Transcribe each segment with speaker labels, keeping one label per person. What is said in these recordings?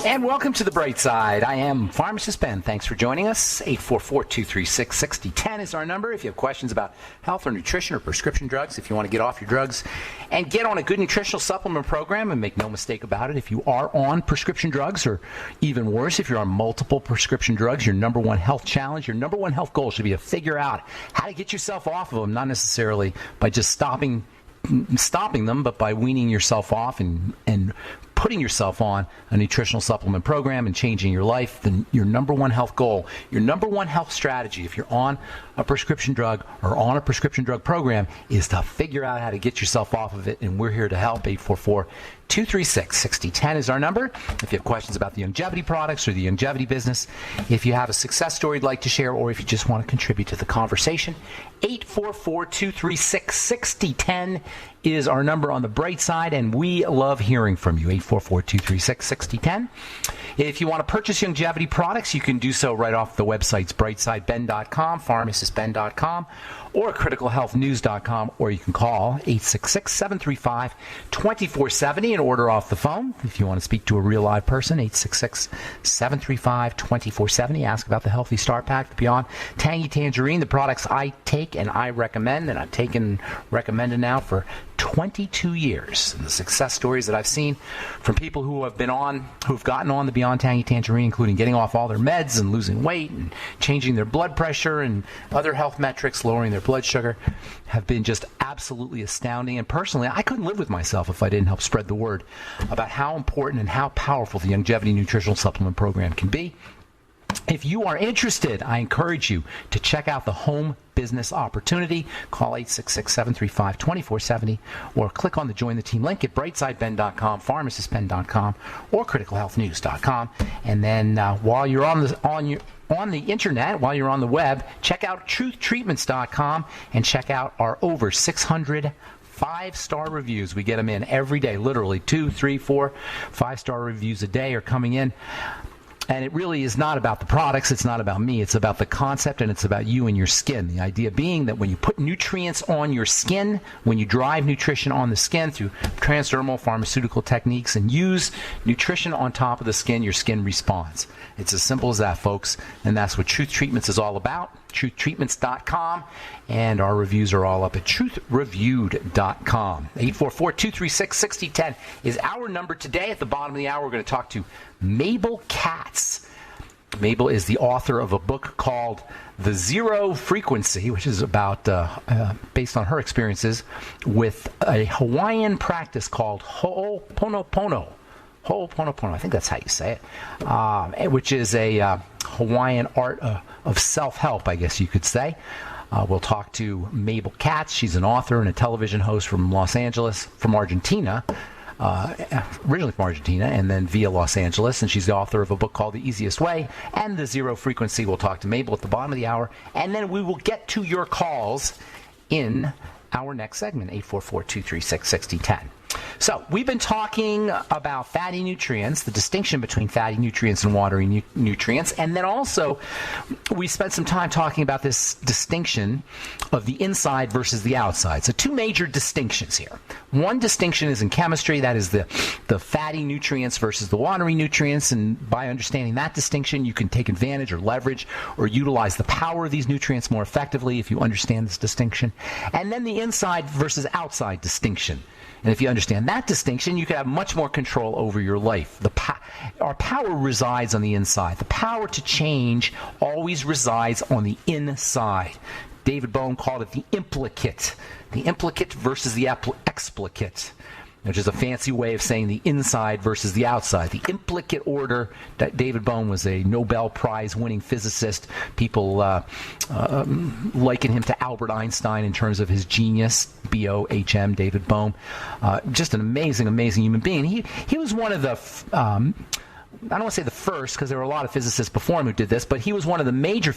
Speaker 1: And welcome to The Bright Side. I am Pharmacist Ben. Thanks for joining us. 844-236-6010 is our number. If you have questions about health or nutrition or prescription drugs, if you want to get off your drugs and get on a good nutritional supplement program, and make no mistake about it, if you are on prescription drugs, or even worse, if you're on multiple prescription drugs, your number one health challenge, your number one health goal should be to figure out how to get yourself off of them, not necessarily by just stopping them, but by weaning yourself off and putting yourself on a nutritional supplement program and changing your life. Then your number one health goal, your number one health strategy, if you're on a prescription drug or on a prescription drug program, is to figure out how to get yourself off of it, and we're here to help. 844-236-6010 is our number. If you have questions about the longevity products or the longevity business, if you have a success story you'd like to share, or if you just want to contribute to the conversation, 844-236-6010 is our number on The Bright Side, and we love hearing from you. 844-236-6010. If you want to purchase longevity products, you can do so right off the websites brightsideben.com, pharmacistben.com, or criticalhealthnews.com, or you can call 866-735-2470 and order off the phone. If you want to speak to a real live person, 866-735-2470. Ask about the Healthy Start Pack, the Beyond Tangy Tangerine, the products I take and I recommend, and I've taken and recommended now for 22 years. And the success stories that I've seen from people who've gotten on the Beyond Tangy Tangerine, including getting off all their meds and losing weight and changing their blood pressure and other health metrics, lowering their blood sugar, have been just absolutely astounding. And personally, I couldn't live with myself if I didn't help spread the word about how important and how powerful the longevity nutritional supplement program can be. If you are interested, I encourage you to check out the home business opportunity. Call 866-735-2470 or click on the Join the Team link at brightsideben.com, pharmacistben.com, or criticalhealthnews.com. And then while you're on the internet, while you're on the web, check out truthtreatments.com and check out our over 600 5-star reviews. We get them in every day, literally 2, 3, 4, 5-star reviews a day are coming in. And it really is not about the products. It's not about me. It's about the concept, and it's about you and your skin. The idea being that when you put nutrients on your skin, when you drive nutrition on the skin through transdermal pharmaceutical techniques and use nutrition on top of the skin, your skin responds. It's as simple as that, folks. And that's what Truth Treatments is all about. TruthTreatments.com. And our reviews are all up at truthreviewed.com. 844-236-6010 is our number today. At the bottom of the hour, we're going to talk to Mabel Katz. Mabel is the author of a book called The Zero Frequency, which is about based on her experiences with a Hawaiian practice called Ho'oponopono. Ho'oponopono, I think that's how you say it, which is a Hawaiian art of self-help, I guess you could say. We'll talk to Mabel Katz. She's an author and a television host from Argentina, originally from Argentina, and then via Los Angeles. And she's the author of a book called The Easiest Way and The Zero Frequency. We'll talk to Mabel at the bottom of the hour, and then we will get to your calls in our next segment, 844-236-6010. So we've been talking about fatty nutrients, the distinction between fatty nutrients and watery nutrients, and then also we spent some time talking about this distinction of the inside versus the outside. So two major distinctions here. One distinction is in chemistry, that is the fatty nutrients versus the watery nutrients, and by understanding that distinction, you can take advantage or leverage or utilize the power of these nutrients more effectively if you understand this distinction. And then the inside versus outside distinction. And if you understand that distinction, you can have much more control over your life. Our power resides on the inside. The power to change always resides on the inside. David Bohm called it the implicate versus the explicate, which is a fancy way of saying the inside versus the outside. The implicate order, that David Bohm was a Nobel Prize winning physicist. People liken him to Albert Einstein in terms of his genius, B-O-H-M, David Bohm. Just an amazing, amazing human being. He was one of the... I don't want to say the first, because there were a lot of physicists before him who did this, but he was one of the major,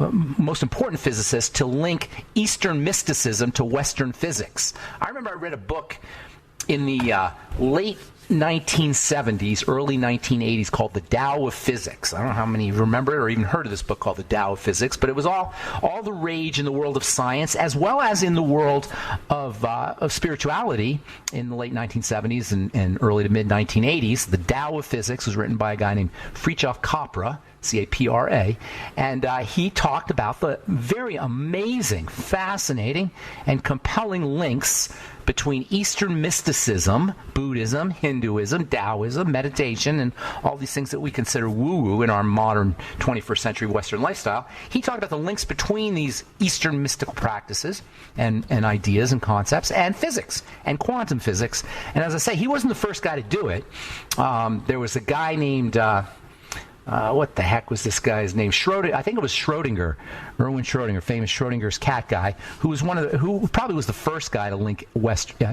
Speaker 1: most important physicists to link Eastern mysticism to Western physics. I remember I read a book in the late 1970s, early 1980s, called the Tao of Physics. I don't know how many remember it or even heard of this book called the Tao of Physics, but it was all the rage in the world of science as well as in the world of spirituality in the late 1970s and early to mid 1980s. The Tao of Physics was written by a guy named Fritjof Capra, C-A-P-R-A, and he talked about the very amazing, fascinating, and compelling links between Eastern mysticism, Buddhism, Hinduism, Taoism, meditation, and all these things that we consider woo-woo in our modern 21st century Western lifestyle. He talked about the links between these Eastern mystical practices and ideas and concepts and physics and quantum physics. And as I say, he wasn't the first guy to do it. There was a guy named... what the heck was this guy's name? Schrodinger. I think it was Schrodinger, Erwin Schrodinger, famous Schrodinger's cat guy, who was who probably was the first guy to link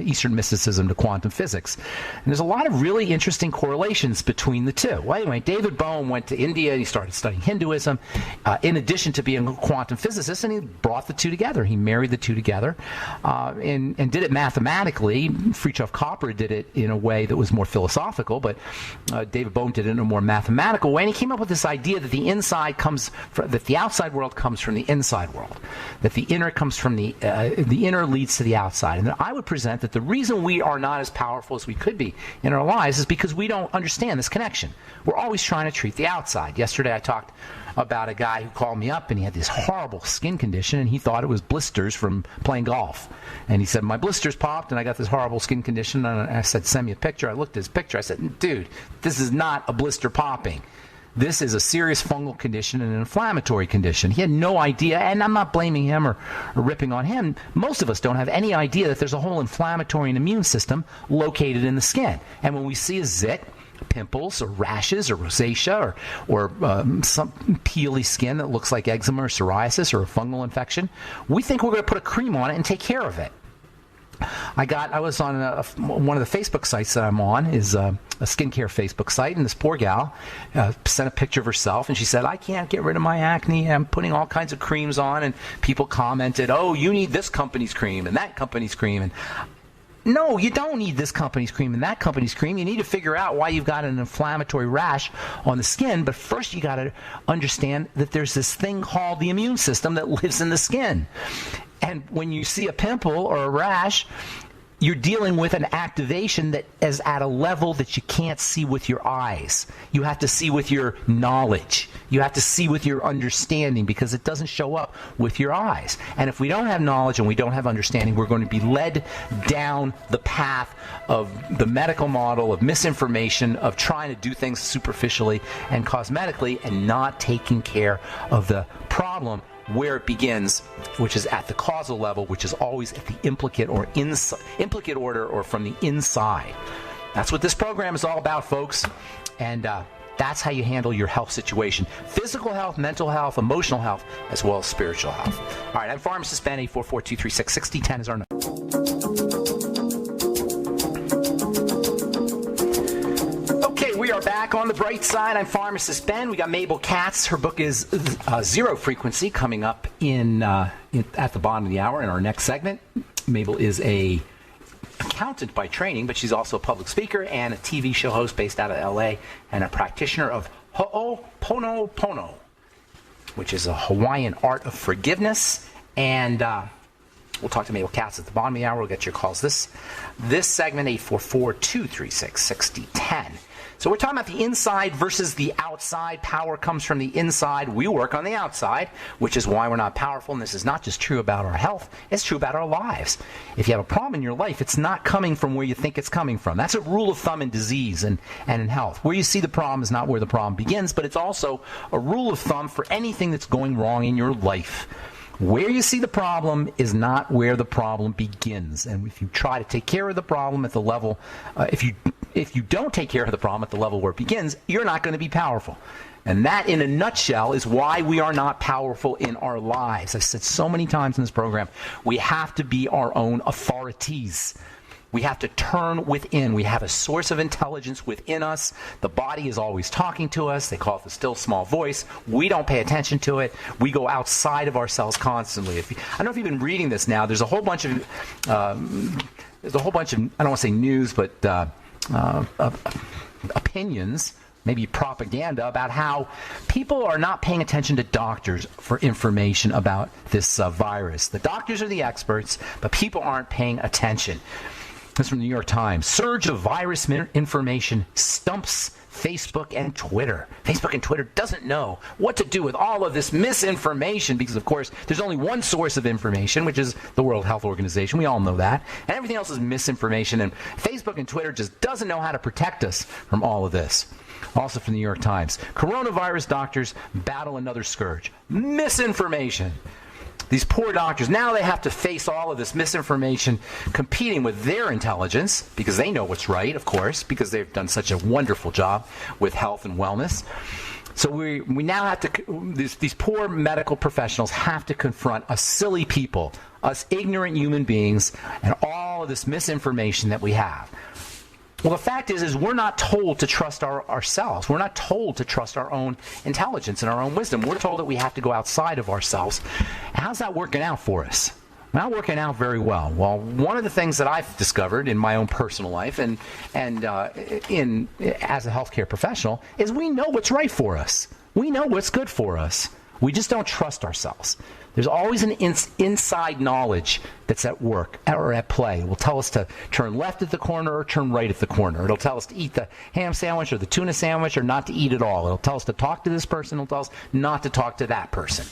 Speaker 1: Eastern mysticism to quantum physics. And there's a lot of really interesting correlations between the two. Well, anyway, David Bohm went to India and he started studying Hinduism, in addition to being a quantum physicist, and he brought the two together. He married the two together, and did it mathematically. Fritjof Capra did it in a way that was more philosophical, but David Bohm did it in a more mathematical way. And he came up with this idea that the outside world comes from the inside world, that the inner comes from the inner leads to the outside. And I would present that the reason we are not as powerful as we could be in our lives is because we don't understand this connection. We're always trying to treat the outside. Yesterday I talked about a guy who called me up and he had this horrible skin condition and he thought it was blisters from playing golf. And he said, my blisters popped and I got this horrible skin condition. And I said, send me a picture. I looked at his picture. I said, dude, this is not a blister popping. This is a serious fungal condition and an inflammatory condition. He had no idea, and I'm not blaming him or ripping on him. Most of us don't have any idea that there's a whole inflammatory and immune system located in the skin. And when we see a zit, pimples or rashes or rosacea or some peely skin that looks like eczema or psoriasis or a fungal infection, we think we're going to put a cream on it and take care of it. I was on one of the Facebook sites that I'm on is a skincare Facebook site, and this poor gal sent a picture of herself, and she said, I can't get rid of my acne. I'm putting all kinds of creams on, and people commented, oh, you need this company's cream and that company's cream. And no, you don't need this company's cream and that company's cream. You need to figure out why you've got an inflammatory rash on the skin. But first you got to understand that there's this thing called the immune system that lives in the skin. And when you see a pimple or a rash, you're dealing with an activation that is at a level that you can't see with your eyes. You have to see with your knowledge. You have to see with your understanding because it doesn't show up with your eyes. And if we don't have knowledge and we don't have understanding, we're going to be led down the path of the medical model, of misinformation, of trying to do things superficially and cosmetically and not taking care of the problem where it begins, which is at the causal level, which is always at the implicate order or from the inside. That's what this program is all about, folks. And that's how you handle your health situation. Physical health, mental health, emotional health, as well as spiritual health. All right, I'm Pharmacist Ben, 844-236-6010 is our number. We are back on the bright side. I'm Pharmacist Ben. We got Mabel Katz. Her book is Zero Frequency coming up at the bottom of the hour in our next segment. Mabel is a accountant by training, but she's also a public speaker and a TV show host based out of L.A. and a practitioner of Ho'oponopono, which is a Hawaiian art of forgiveness. And we'll talk to Mabel Katz at the bottom of the hour. We'll get your calls. This segment, 844-236-6010. So we're talking about the inside versus the outside. Power comes from the inside. We work on the outside, which is why we're not powerful. And this is not just true about our health. It's true about our lives. If you have a problem in your life, it's not coming from where you think it's coming from. That's a rule of thumb in disease and in health. Where you see the problem is not where the problem begins, but it's also a rule of thumb for anything that's going wrong in your life. Where you see the problem is not where the problem begins. And if you try to take care of the problem at the level, if you don't take care of the problem at the level where it begins, you're not going to be powerful. And that, in a nutshell, is why we are not powerful in our lives. I've said so many times in this program, we have to be our own authorities. We have to turn within. We have a source of intelligence within us. The body is always talking to us. They call it the still small voice. We don't pay attention to it. We go outside of ourselves constantly. I don't know if you've been reading this now. There's a whole bunch of, I don't want to say news, but opinions, maybe propaganda, about how people are not paying attention to doctors for information about this virus. The doctors are the experts, but people aren't paying attention. This is from the New York Times. Surge of virus information stumps Facebook and Twitter. Facebook and Twitter doesn't know what to do with all of this misinformation because, of course, there's only one source of information, which is the World Health Organization. We all know that. And everything else is misinformation. And Facebook and Twitter just doesn't know how to protect us from all of this. Also from the New York Times. Coronavirus doctors battle another scourge. Misinformation. These poor doctors, now they have to face all of this misinformation competing with their intelligence, because they know what's right, of course, because they've done such a wonderful job with health and wellness. So we now have to, these poor medical professionals have to confront us silly people, us ignorant human beings, and all of this misinformation that we have. Well, the fact is we're not told to trust ourselves. We're not told to trust our own intelligence and our own wisdom. We're told that we have to go outside of ourselves. How's that working out for us? Not working out very well. Well, one of the things that I've discovered in my own personal life and as a healthcare professional is we know what's right for us. We know what's good for us. We just don't trust ourselves. There's always an inside knowledge that's at work or at play. It will tell us to turn left at the corner or turn right at the corner. It'll tell us to eat the ham sandwich or the tuna sandwich or not to eat at all. It'll tell us to talk to this person. It'll tell us not to talk to that person.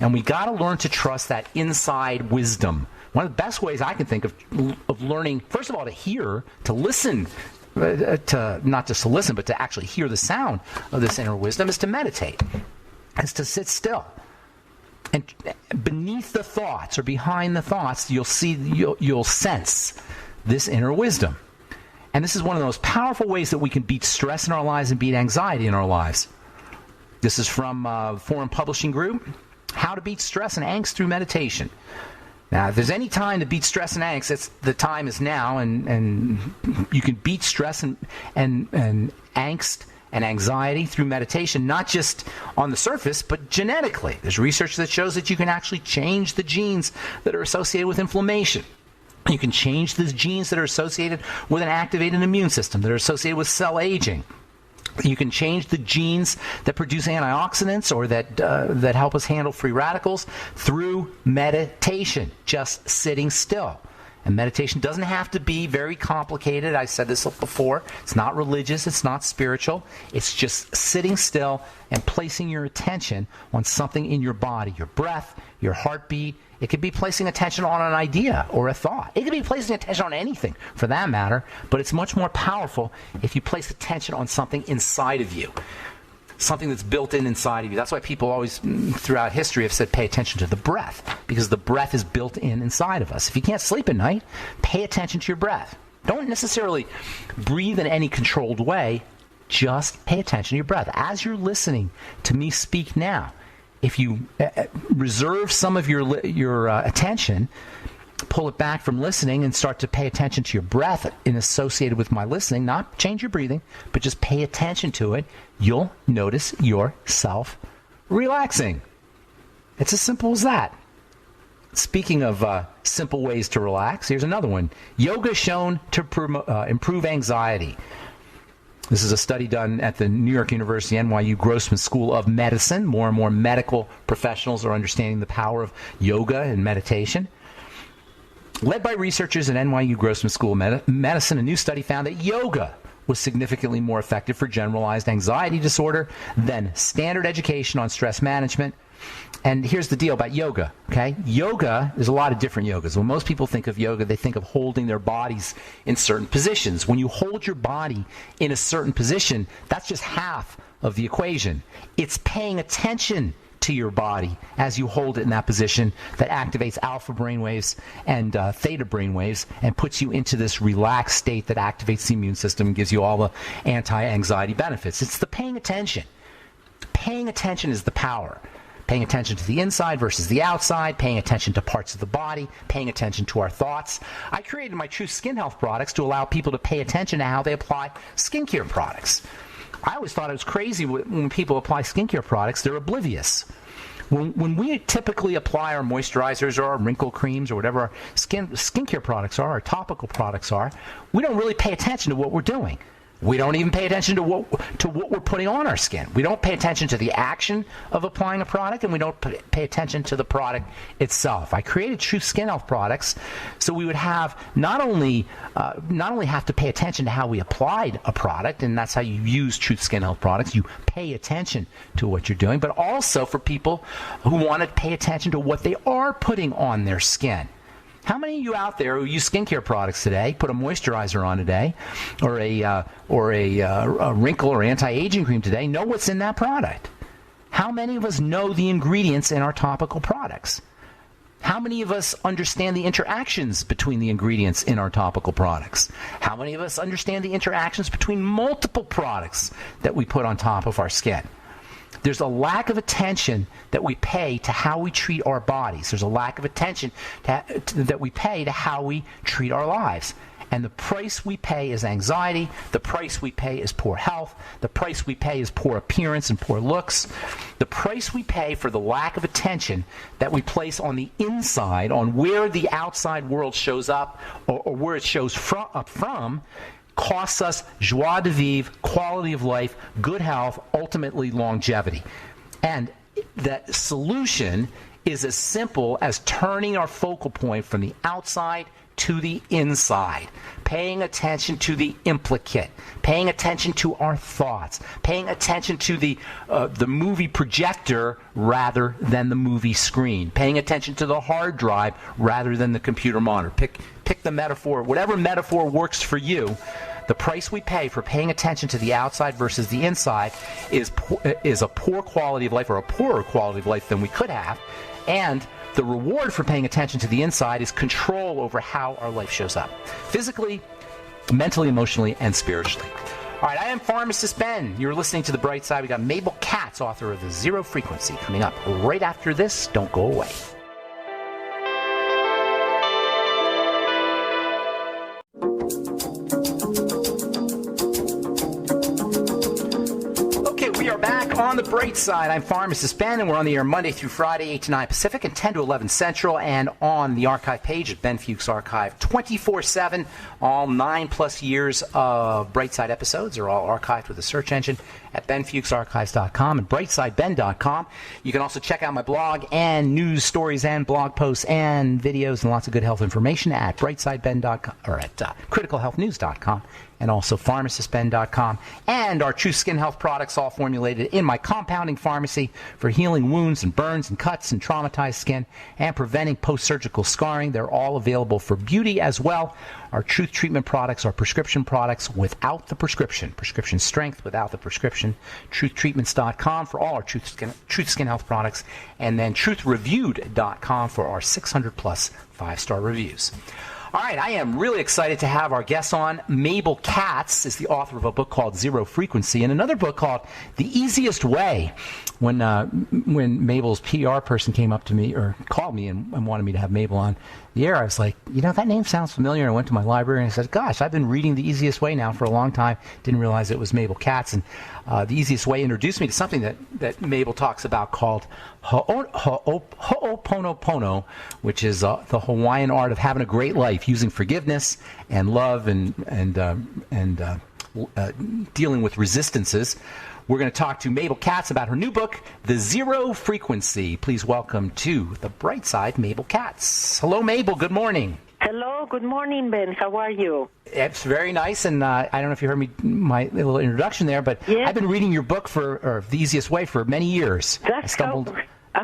Speaker 1: And we got to learn to trust that inside wisdom. One of the best ways I can think of learning, first of all, to hear, to listen, to not just to listen, but to actually hear the sound of this inner wisdom, is to meditate. Is to sit still. And beneath the thoughts or behind the thoughts, you'll sense this inner wisdom. And this is one of the most powerful ways that we can beat stress in our lives and beat anxiety in our lives. This is from Forum Publishing Group, How to Beat Stress and Angst Through Meditation. Now, if there's any time to beat stress and angst, the time is now, and you can beat stress and angst and anxiety through meditation, not just on the surface, but genetically. There's research that shows that you can actually change the genes that are associated with inflammation. You can change the genes that are associated with an activated immune system, that are associated with cell aging. You can change the genes that produce antioxidants or that help us handle free radicals through meditation, just sitting still. And meditation doesn't have to be very complicated. I said this before. It's not religious. It's not spiritual. It's just sitting still and placing your attention on something in your body, your breath, your heartbeat. It could be placing attention on an idea or a thought. It could be placing attention on anything, for that matter, but it's much more powerful if you place attention on something inside of you. Something that's built inside of you. That's why people always, throughout history, have said pay attention to the breath, because the breath is built inside of us. If you can't sleep at night, pay attention to your breath. Don't necessarily breathe in any controlled way. Just pay attention to your breath. As you're listening to me speak now, if you reserve some of your attention, pull it back from listening and start to pay attention to your breath associated with my listening, not change your breathing, but just pay attention to it, you'll notice yourself relaxing. It's as simple as that. Speaking of simple ways to relax, here's another one. Yoga shown to improve anxiety. This is a study done at the New York University NYU Grossman School of Medicine. More and more medical professionals are understanding the power of yoga and meditation. Led by researchers at NYU Grossman School of Medicine, a new study found that yoga was significantly more effective for generalized anxiety disorder than standard education on stress management. And here's the deal about yoga, okay? Yoga, there's a lot of different yogas. When most people think of yoga, they think of holding their bodies in certain positions. When you hold your body in a certain position, that's just half of the equation. It's paying attention to your body as you hold it in that position that activates alpha brainwaves and theta brainwaves and puts you into this relaxed state that activates the immune system and gives you all the anti-anxiety benefits. It's the paying attention. Paying attention is the power. Paying attention to the inside versus the outside, paying attention to parts of the body, paying attention to our thoughts. I created my True Skin Health products to allow people to pay attention to how they apply skincare products. I always thought it was crazy when people apply skincare products, they're oblivious. When we typically apply our moisturizers or our wrinkle creams or whatever our skincare products are, our topical products are, we don't really pay attention to what we're doing. We don't even pay attention to what we're putting on our skin. We don't pay attention to the action of applying a product, and we don't pay attention to the product itself. I created Truth Skin Health products so we would have not only have to pay attention to how we applied a product, and that's how you use Truth Skin Health products. You pay attention to what you're doing, but also for people who want to pay attention to what they are putting on their skin. How many of you out there who use skincare products today, put a moisturizer on today, or a wrinkle or anti-aging cream today, know what's in that product? How many of us know the ingredients in our topical products? How many of us understand the interactions between the ingredients in our topical products? How many of us understand the interactions between multiple products that we put on top of our skin? There's a lack of attention that we pay to how we treat our bodies. There's a lack of attention that we pay to how we treat our lives. And the price we pay is anxiety. The price we pay is poor health. The price we pay is poor appearance and poor looks. The price we pay for the lack of attention that we place on the inside, on where the outside world shows up or where it shows up from, costs us joie de vivre, quality of life, good health, ultimately longevity. And the solution is as simple as turning our focal point from the outside to the inside, paying attention to the implicate, paying attention to our thoughts, paying attention to the movie projector rather than the movie screen, paying attention to the hard drive rather than the computer monitor. Pick the metaphor, whatever metaphor works for you. The price we pay for paying attention to the outside versus the inside is a poor quality of life, or a poorer quality of life than we could have. And the reward for paying attention to the inside is control over how our life shows up, physically, mentally, emotionally, and spiritually. All right, I am Pharmacist Ben. You're listening to The Bright Side. We got Mabel Katz, author of The Zero Frequency, coming up right after this. Don't go away. We are back on The Bright Side. I'm Pharmacist Ben, and we're on the air Monday through Friday, 8 to 9 Pacific and 10 to 11 Central, and on the archive page at Ben Fuchs Archive 24/7. All 9+ years of Bright Side episodes are all archived with a search engine at benfuchsarchives.com and brightsideben.com. You can also check out my blog and news stories and blog posts and videos and lots of good health information at brightsideben.com or at criticalhealthnews.com. And also pharmacistben.com, and our True Skin Health products, all formulated in my compounding pharmacy for healing wounds and burns and cuts and traumatized skin and preventing post-surgical scarring. They're all available for beauty as well. Our Truth Treatment products are prescription products without the prescription. Prescription strength without the prescription. TruthTreatments.com for all our Truth Skin Health products. And then TruthReviewed.com for our 600+ 5-star reviews. All right, I am really excited to have our guest on. Mabel Katz is the author of a book called Zero Frequency and another book called The Easiest Way. When Mabel's PR person came up to me or called me and wanted me to have Mabel on the air, I was like, that name sounds familiar. And I went to my library and I said, gosh, I've been reading The Easiest Way now for a long time. Didn't realize it was Mabel Katz. And The Easiest Way introduced me to something that Mabel talks about called Ho'oponopono, which is the Hawaiian art of having a great life, using forgiveness and love and dealing with resistances. We're going to talk to Mabel Katz about her new book, The Zero Frequency. Please welcome to The Bright Side, Mabel Katz. Hello, Mabel. Good morning.
Speaker 2: Hello. Good morning, Ben. How are you?
Speaker 1: It's very nice, and I don't know if you heard my little introduction there, but
Speaker 2: yes.
Speaker 1: I've been reading your book for The Easiest Way for many years.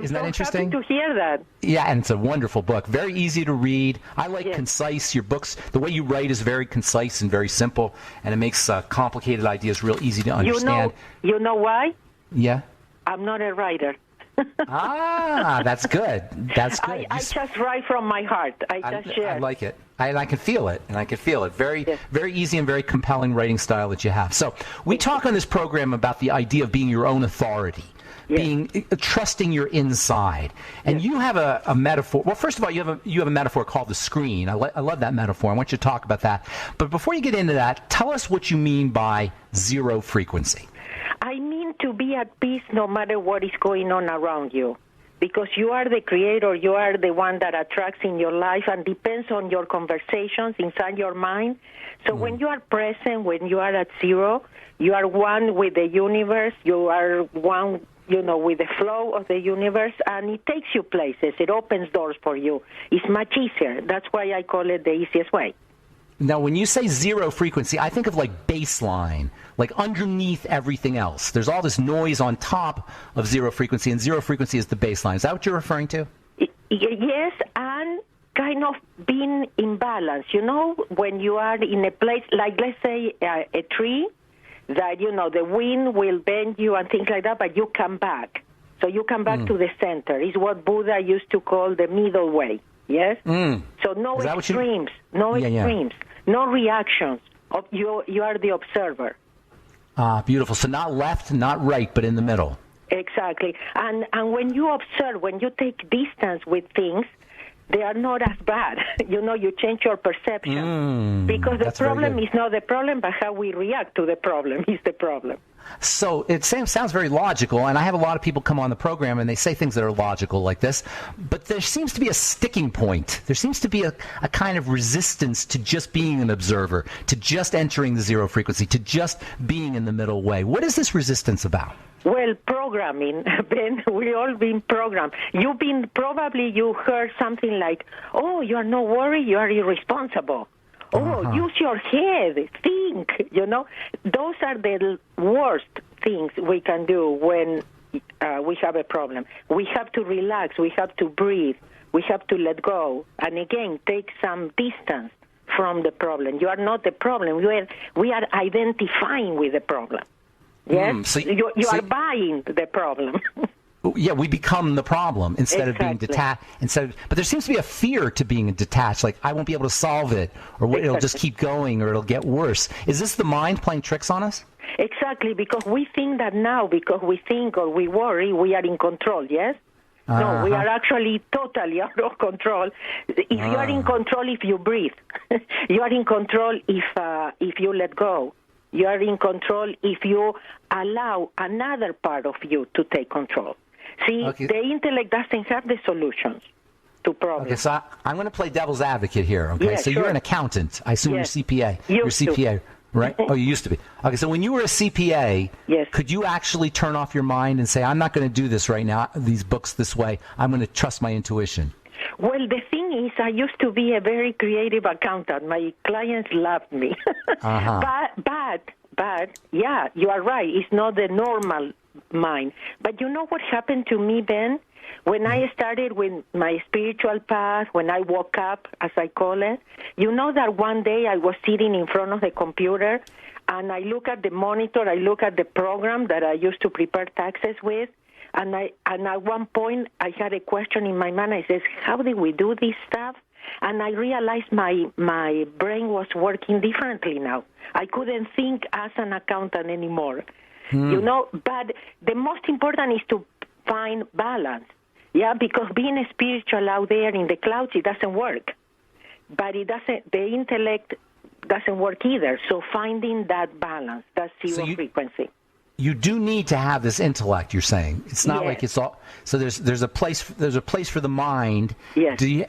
Speaker 1: Isn't that interesting?
Speaker 2: Happy to hear that.
Speaker 1: Yeah, and it's a wonderful book. Very easy to read. I like concise. Your books, the way you write is very concise and very simple, and it makes complicated ideas real easy to understand.
Speaker 2: You know why?
Speaker 1: Yeah?
Speaker 2: I'm not a writer.
Speaker 1: That's good. That's good.
Speaker 2: I just write from my heart. I
Speaker 1: like it. I can feel it, Very, very easy and very compelling writing style that you have. So we talk on this program about the idea of being your own authority. Yes. Trusting your inside, and you have a metaphor. Well, first of all, you have a metaphor called the screen. I love that metaphor. I want you to talk about that. But before you get into that, tell us what you mean by zero frequency.
Speaker 2: I mean to be at peace no matter what is going on around you. because you are the creator, you are the one that attracts in your life and depends on your conversations inside your mind. So when you are present, when you are at zero, you are one with the universe, you are one, with the flow of the universe, and it takes you places. It opens doors for you. It's much easier. That's why I call it the easiest way.
Speaker 1: Now, when you say zero frequency, I think of like baseline, like underneath everything else. There's all this noise on top of zero frequency, and zero frequency is the baseline. Is that what you're referring to?
Speaker 2: Yes, and kind of being in balance. When you are in a place, like let's say a tree, that, the wind will bend you and things like that, but you come back. So you come back to the center. It's what Buddha used to call the middle way, yes? So no extremes, no reactions. You are the observer.
Speaker 1: Beautiful. So not left, not right, but in the middle.
Speaker 2: Exactly. And when you observe, when you take distance with things, they are not as bad. You change your perception. Because the problem is not the problem, but how we react to the problem is the problem.
Speaker 1: So it sounds very logical, and I have a lot of people come on the program and they say things that are logical like this, but there seems to be a sticking point. There seems to be a kind of resistance to just being an observer, to just entering the zero frequency, to just being in the middle way. What is this resistance about?
Speaker 2: Well, programming, Ben, we all been programmed. You heard something like, oh, you are not worried, you are irresponsible. Oh, use your head, think, Those are the worst things we can do when we have a problem. We have to relax, we have to breathe, we have to let go, and again, take some distance from the problem. You are not the problem. We are identifying with the problem. Yes? You are buying the problem.
Speaker 1: Yeah, we become the problem instead of being detached. But there seems to be a fear to being detached, like I won't be able to solve it, or it'll just keep going, or it'll get worse. Is this the mind playing tricks on us?
Speaker 2: Exactly, because we think that now, because we think or we worry, we are in control, yes? No, we are actually totally out of control. If you are in control if you breathe. You are in control if you let go. You are in control if you allow another part of you to take control. See, the intellect doesn't have the solutions to problems.
Speaker 1: Okay, so I'm going to play devil's advocate here, okay?
Speaker 2: Yeah,
Speaker 1: so
Speaker 2: sure.
Speaker 1: You're an accountant. I assume you're CPA.
Speaker 2: You're
Speaker 1: CPA, right? Oh, you used to be. Okay, so when you were a CPA, could you actually turn off your mind and say, I'm not going to do this right now, these books this way. I'm going to trust my intuition?
Speaker 2: Well, the thing is, I used to be a very creative accountant. My clients loved me. But, yeah, you are right. It's not the normal mind. But you know what happened to me, Ben? When I started with my spiritual path, when I woke up, as I call it, you know that one day I was sitting in front of the computer, and I look at the monitor, I look at the program that I used to prepare taxes with, and at one point I had a question in my mind. I said, how do we do this stuff? And I realized my brain was working differently now. I couldn't think as an accountant anymore. But the most important is to find balance. Yeah, because being spiritual out there in the clouds, it doesn't work. But the intellect doesn't work either. So finding that balance, that's zero frequency.
Speaker 1: You do need to have this intellect, you're saying. It's not like it's all. So there's a place for the mind.
Speaker 2: Yes.
Speaker 1: Do you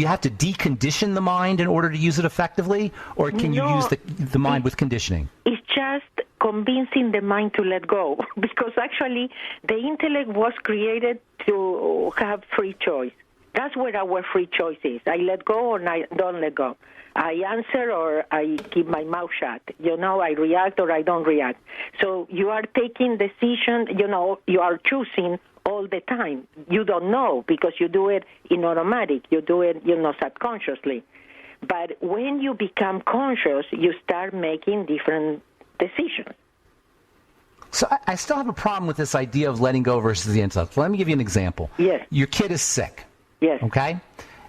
Speaker 1: have to decondition the mind in order to use it effectively, or can you use the mind with conditioning?
Speaker 2: It's just convincing the mind to let go, because actually the intellect was created to have free choice. That's where our free choice is. I let go or I don't let go. I answer or I keep my mouth shut. I react or I don't react. So you are taking decision, you are choosing all the time. You don't know because you do it in automatic. You do it, subconsciously. But when you become conscious, you start making different decisions.
Speaker 1: So I still have a problem with this idea of letting go versus the intellect. Let me give you an example.
Speaker 2: Yes.
Speaker 1: Your kid is sick.
Speaker 2: Yes.
Speaker 1: Okay?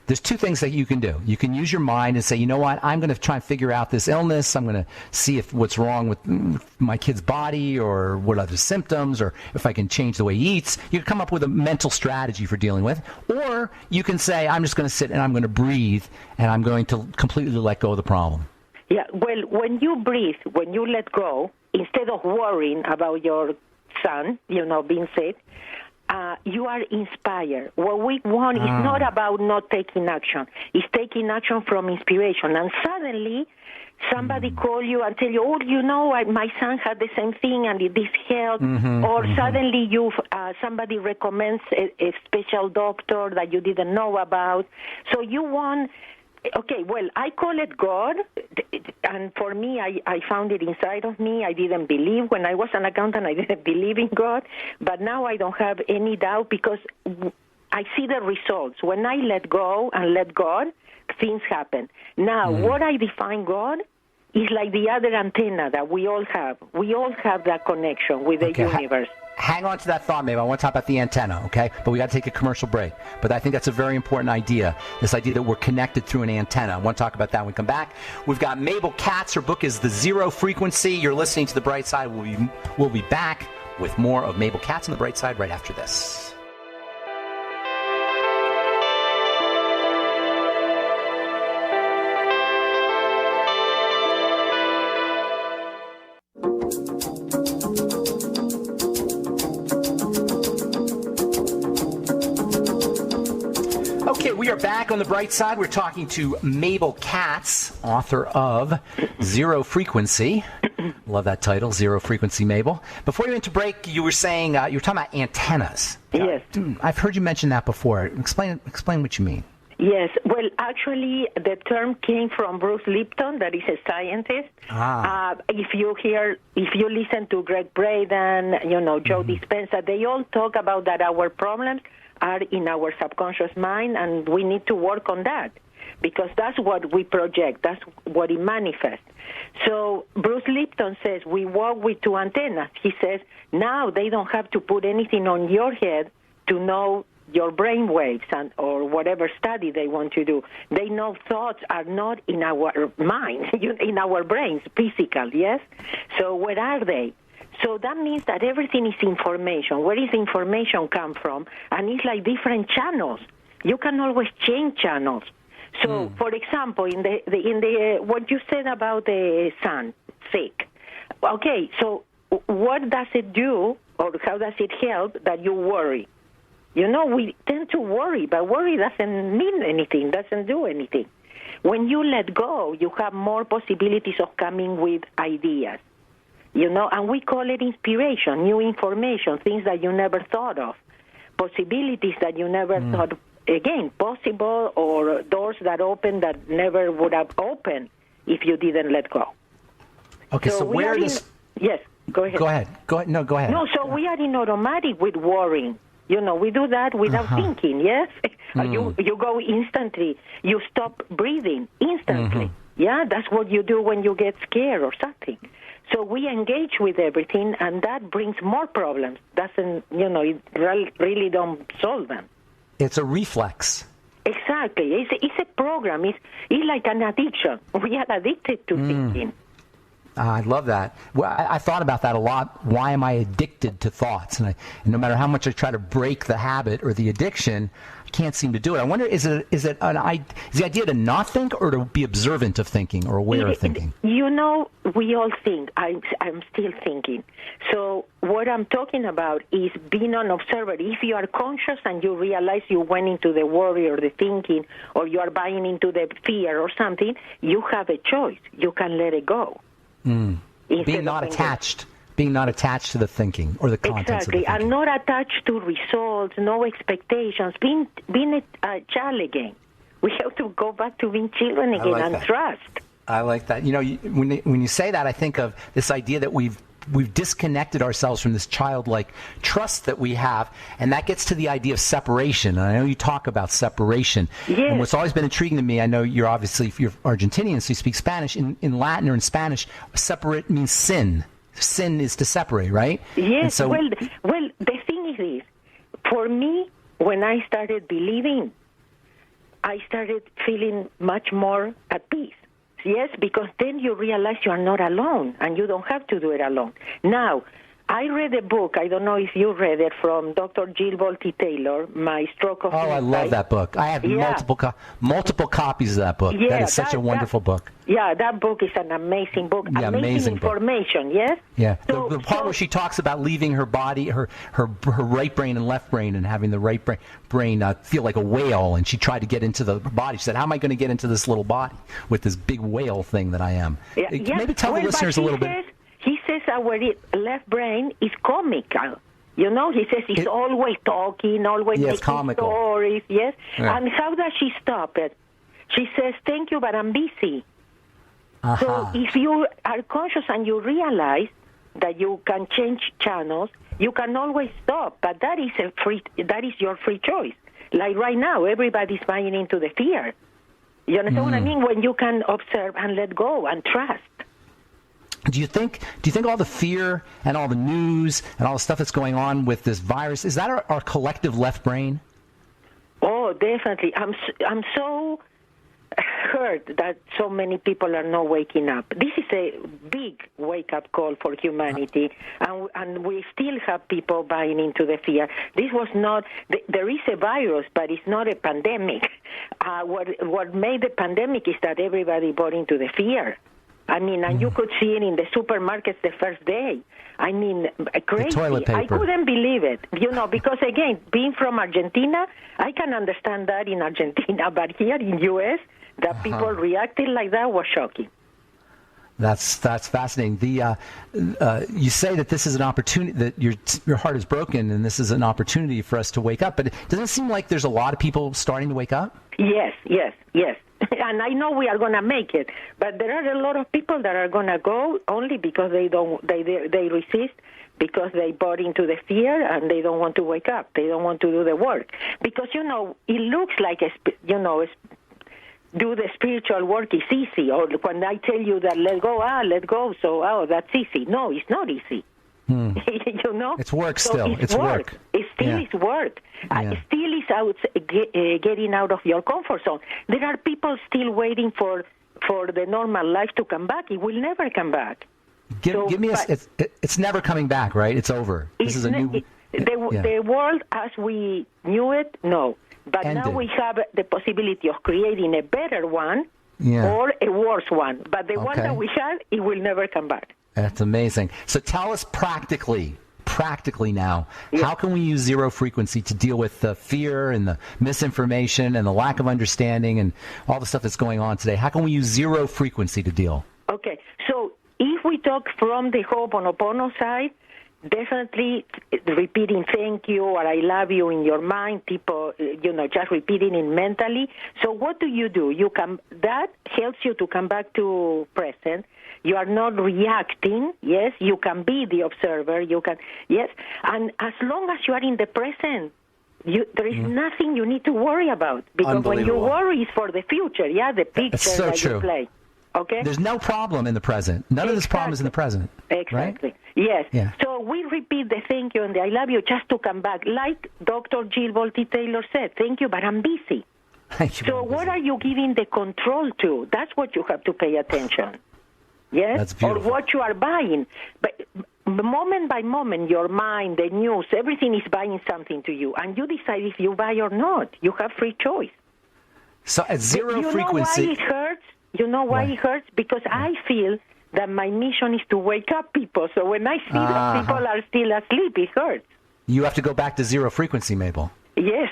Speaker 1: There's two things that you can do. You can use your mind and say, you know what, I'm going to try and figure out this illness. I'm going to see what's wrong with my kid's body or what other symptoms or if I can change the way he eats. You can come up with a mental strategy for dealing with. Or you can say, I'm just going to sit and I'm going to breathe and I'm going to completely let go of the problem.
Speaker 2: Yeah, well, when you breathe, when you let go, instead of worrying about your son, being sick, you are inspired. What we want is not about not taking action. It's taking action from inspiration. And suddenly, somebody call you and tell you, oh, my son had the same thing and this helped. Or suddenly somebody recommends a special doctor that you didn't know about. So you want... Okay, well, I call it God, and for me, I found it inside of me. I didn't believe. When I was an accountant, I didn't believe in God, but now I don't have any doubt because I see the results. When I let go and let God, things happen. Now, what I define God is like the other antenna that we all have. We all have that connection with the universe.
Speaker 1: Hang on to that thought, Mabel. I want to talk about the antenna, okay? But we got to take a commercial break. But I think that's a very important idea, this idea that we're connected through an antenna. I want to talk about that when we come back. We've got Mabel Katz. Her book is The Zero Frequency. You're listening to The Bright Side. We'll be back with more of Mabel Katz on The Bright Side right after this. Okay, we are back on The Bright Side. We're talking to Mabel Katz, author of Zero Frequency. Love that title, Zero Frequency, Mabel. Before you went to break, you were saying, you were talking about antennas.
Speaker 2: Yes.
Speaker 1: I've heard you mention that before. Explain what you mean.
Speaker 2: Yes. Well, actually, the term came from Bruce Lipton, that is a scientist. If you listen to Greg Braden, Joe Dispenza, they all talk about that our problems are in our subconscious mind, and we need to work on that because that's what we project. That's what it manifests. So Bruce Lipton says we work with two antennas. He says now they don't have to put anything on your head to know your brain waves or whatever study they want to do. They know thoughts are not in our mind, in our brains, physical, yes? So where are they? So that means that everything is information. Where is information come from? And it's like different channels. You can always change channels. So, for example, in the what you said about the sun, sick. Okay, so what does it do, or how does it help that you worry? We tend to worry, but worry doesn't mean anything, doesn't do anything. When you let go, you have more possibilities of coming with ideas. And we call it inspiration, new information, things that you never thought of, possibilities that you never thought, again, possible, or doors that open that never would have opened if you didn't let go.
Speaker 1: Okay, so where does...
Speaker 2: Yes, go ahead.
Speaker 1: Go ahead. No, go ahead.
Speaker 2: No, so we are in automatic with worrying. We do that without thinking, yes? You go instantly. You stop breathing instantly. Yeah, that's what you do when you get scared or something. So we engage with everything, and that brings more problems. Doesn't, it really don't solve them.
Speaker 1: It's a reflex.
Speaker 2: Exactly. It's a program. It's like an addiction. We are addicted to thinking.
Speaker 1: I love that. Well, I thought about that a lot. Why am I addicted to thoughts? And no matter how much I try to break the habit or the addiction, I can't seem to do it. I wonder, is the idea to not think or to be observant of thinking or aware of thinking?
Speaker 2: We all think. I'm still thinking. So what I'm talking about is being an observer. If you are conscious and you realize you went into the worry or the thinking, or you are buying into the fear or something, you have a choice. You can let it go. Being not attached
Speaker 1: to the thinking or the contents of the thinking.
Speaker 2: And not attached to results, no expectations, being a child again. We have to go back to being children again and trust.
Speaker 1: I like that. When you say that, I think of this idea that we've disconnected ourselves from this childlike trust that we have, and that gets to the idea of separation. And I know you talk about separation.
Speaker 2: Yes.
Speaker 1: And what's always been intriguing to me, I know you're Argentinian, so you speak Spanish. In Latin or in Spanish, separate means sin. Sin is to separate, right?
Speaker 2: Yes. So, well, the thing is this. For me, when I started believing, I started feeling much more at peace. Yes, because then you realize you are not alone, and you don't have to do it alone. Now, I read a book, I don't know if you read it, from Dr. Jill Bolte Taylor, My Stroke of
Speaker 1: Oh, I love that book. I have multiple copies of that book.
Speaker 2: Yeah,
Speaker 1: that is such a wonderful book.
Speaker 2: Yeah, that book is an amazing book.
Speaker 1: Yeah, amazing
Speaker 2: information,
Speaker 1: book.
Speaker 2: Yes?
Speaker 1: Yeah, the part where she talks about leaving her body, her right brain and left brain, and having the right brain feel like a whale, and she tried to get into the body. She said, how am I going to get into this little body with this big whale thing that I am?
Speaker 2: Yeah,
Speaker 1: Maybe tell the listeners a little bit.
Speaker 2: He says our left brain is comical. You know, he says he's always talking, always making stories. Yes? Yeah. And how does she stop it? She says, thank you, but I'm busy. So if you are conscious and you realize that you can change channels, you can always stop. But that is your free choice. Like right now, everybody's buying into the fear. You understand what I mean? When you can observe and let go and trust.
Speaker 1: Do you think all the fear and all the news and all the stuff that's going on with this virus, is that our collective left brain?
Speaker 2: Oh, definitely. I'm so hurt that so many people are not waking up. This is a big wake-up call for humanity, and we still have people buying into the fear. This was not, there is a virus, but it's not a pandemic. What made the pandemic is that everybody bought into the fear. I mean, and you could see it in the supermarkets the first day. I mean, crazy.
Speaker 1: The toilet paper.
Speaker 2: I couldn't believe it, because, again, being from Argentina, I can understand that in Argentina, but here in U.S., that people reacted like that was shocking.
Speaker 1: That's fascinating. You say that this is an opportunity, that your heart is broken, and this is an opportunity for us to wake up. But it doesn't seem like there's a lot of people starting to wake up?
Speaker 2: Yes. And I know we are going to make it, but there are a lot of people that are going to go only because they resist, because they bought into the fear and they don't want to wake up. They don't want to do the work. Because, it looks like, do the spiritual work is easy. Or when I tell you that let go, so, that's easy. No, it's not easy.
Speaker 1: It's work still. It's work.
Speaker 2: It still is work. It still is getting out of your comfort zone. There are people still waiting for the normal life to come back. It will never come back.
Speaker 1: Give me it's never coming back, right? It's over. This is a new...
Speaker 2: The world as we knew it, no. But ended. Now we have the possibility of creating a better one or a worse one. But the one that we had, it will never come back.
Speaker 1: That's amazing. So tell us practically now, how can we use zero frequency to deal with the fear and the misinformation and the lack of understanding and all the stuff that's going on today? How can we use zero frequency to deal?
Speaker 2: Okay, so if we talk from the Ho'oponopono side, definitely repeating thank you or I love you in your mind, people, just repeating it mentally. So what do? That helps you to come back to present. You are not reacting, yes, you can be the observer, and as long as you are in the present, there is nothing you need to worry about, because when you worry is for the future, the picture you play. Okay?
Speaker 1: There's no problem in the present. None of this problem is in the present.
Speaker 2: Exactly.
Speaker 1: Right?
Speaker 2: Yes.
Speaker 1: Yeah.
Speaker 2: So we repeat the thank you and the I love you just to come back. Like Dr. Jill Bolte Taylor said, thank you, but I'm busy. So what are you giving the control to? That's what you have to pay attention. Yes?
Speaker 1: That's beautiful.
Speaker 2: Or what you are buying. But moment by moment, your mind, the news, everything is buying something to you. And you decide if you buy or not. You have free choice.
Speaker 1: So at zero frequency...
Speaker 2: You know why it hurts? You know why it hurts? Because I feel that my mission is to wake up people. So when I see that people are still asleep, it hurts.
Speaker 1: You have to go back to zero frequency, Mabel.
Speaker 2: Yes.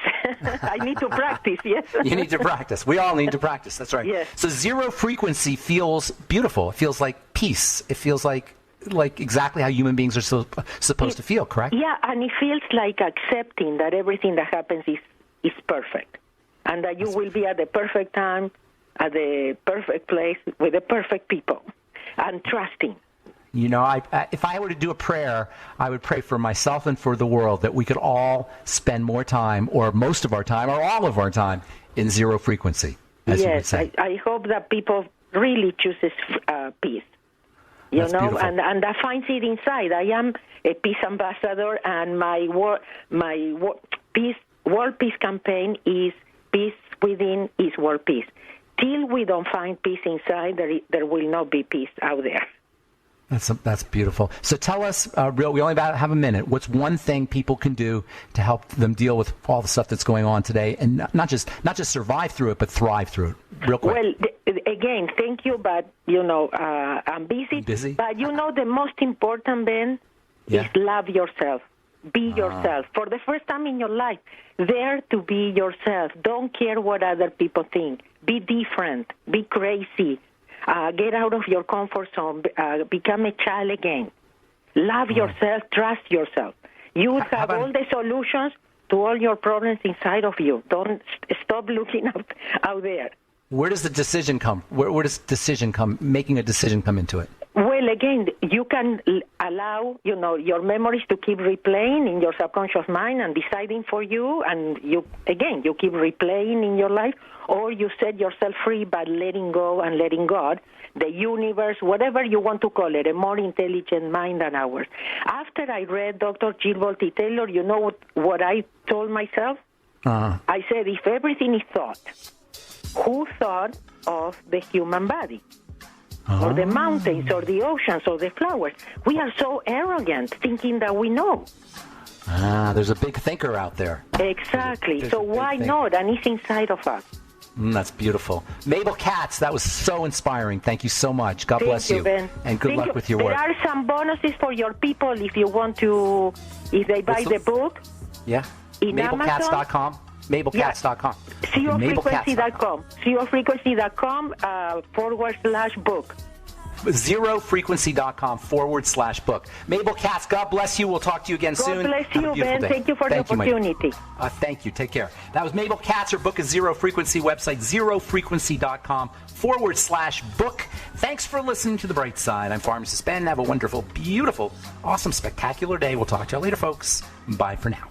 Speaker 2: I need to practice, yes.
Speaker 1: You need to practice. We all need to practice. That's right.
Speaker 2: Yes.
Speaker 1: So zero frequency feels beautiful. It feels like peace. It feels like exactly how human beings are supposed to feel, correct?
Speaker 2: Yeah, and it feels like accepting that everything that happens is perfect. And that you will be at the perfect time, at the perfect place, with the perfect people. And trusting.
Speaker 1: If I were to do a prayer, I would pray for myself and for the world that we could all spend more time, or most of our time, or all of our time, in zero frequency, as you would say.
Speaker 2: I hope that people really chooses peace.
Speaker 1: Beautiful.
Speaker 2: And that finds it inside. I am a peace ambassador, and my world peace campaign is peace within is world peace. Till we don't find peace inside, there will not be peace out there.
Speaker 1: That's beautiful. So tell us, we only have a minute. What's one thing people can do to help them deal with all the stuff that's going on today, and not just survive through it, but thrive through it? Real quick.
Speaker 2: Well, again, thank you, but I'm busy.
Speaker 1: Busy?
Speaker 2: But the most important, Ben, is love yourself. Be yourself. For the first time in your life, dare to be yourself. Don't care what other people think. Be different. Be crazy. Get out of your comfort zone. Become a child again. Love yourself. Trust yourself. You have all the solutions to all your problems inside of you. Don't stop looking out there.
Speaker 1: Where does the decision come? Where does making a decision come into it?
Speaker 2: Well, again, you can allow, your memories to keep replaying in your subconscious mind and deciding for you, and you keep replaying in your life, or you set yourself free by letting go and letting God, the universe, whatever you want to call it, a more intelligent mind than ours. After I read Dr. Jill Bolte Taylor, you know what I told myself? I said, if everything is thought, who thought of the human body? Or the mountains, or the oceans, or the flowers. We are so arrogant, thinking that we know.
Speaker 1: There's a big thinker out there.
Speaker 2: Exactly. So why not? And it's inside of us.
Speaker 1: That's beautiful. Mabel Katz, that was so inspiring. Thank you so much. God bless you.
Speaker 2: Ben.
Speaker 1: And good luck with your work.
Speaker 2: There are some bonuses for your people if you want to, if they buy the book.
Speaker 1: Yeah.
Speaker 2: In
Speaker 1: MabelKatz.com. MabelKatz.com.
Speaker 2: ZeroFrequency.com. ZeroFrequency.com /book.
Speaker 1: ZeroFrequency.com /book. Mabel Katz, God bless you. We'll talk to you again soon.
Speaker 2: God bless you, Ben. Thank you for the opportunity.
Speaker 1: Thank you. Take care. That was Mabel Katz. Her book is Zero Frequency. Website ZeroFrequency.com /book. Thanks for listening to The Bright Side. I'm Pharmacist Ben. Have a wonderful, beautiful, awesome, spectacular day. We'll talk to you later, folks. Bye for now.